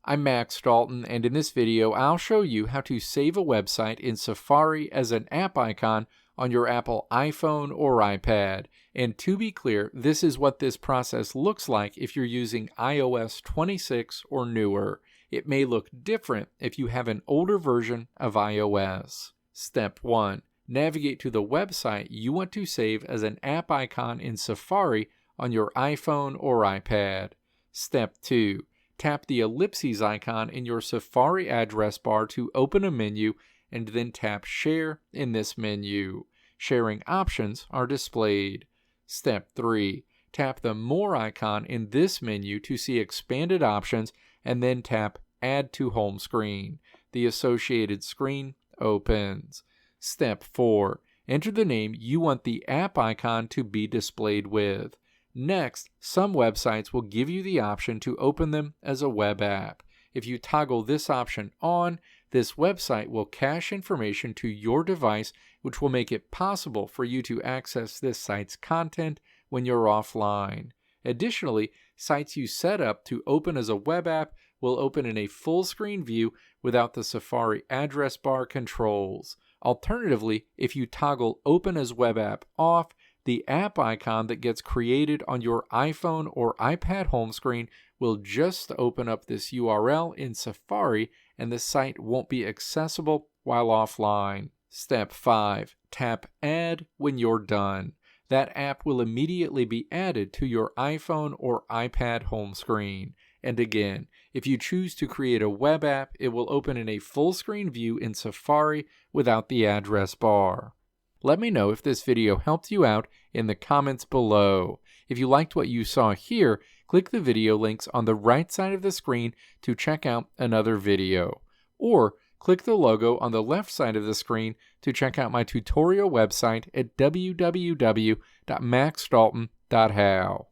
I'm Max Dalton, and in this video I'll show you how to save a website in Safari as an app icon on your Apple iPhone or iPad. And to be clear, this is what this process looks like if you're using iOS 26 or newer. It may look different if you have an older version of iOS. Step 1. Navigate to the website you want to save as an app icon in Safari on your iPhone or iPad. Step 2. Tap the ellipses icon in your Safari address bar to open a menu, and then tap Share in this menu. Sharing options are displayed. Step 3. Tap the More icon in this menu to see expanded options, and then tap Add to Home Screen. The associated screen opens. Step 4. Enter the name you want the app icon to be displayed with. Next, some websites will give you the option to open them as a web app. If you toggle this option on, this website will cache information to your device, which will make it possible for you to access this site's content when you're offline. Additionally, sites you set up to open as a web app will open in a full screen view without the Safari address bar controls. Alternatively, if you toggle Open as Web App off, the app icon that gets created on your iPhone or iPad home screen will just open up this URL in Safari, and the site won't be accessible while offline. Step 5. Tap Add when you're done. That app will immediately be added to your iPhone or iPad home screen. And again, if you choose to create a web app, it will open in a full screen view in Safari without the address bar. Let me know if this video helped you out in the comments below. If you liked what you saw here, click the video links on the right side of the screen to check out another video. Or click the logo on the left side of the screen to check out my tutorial website at www.maxdalton.how.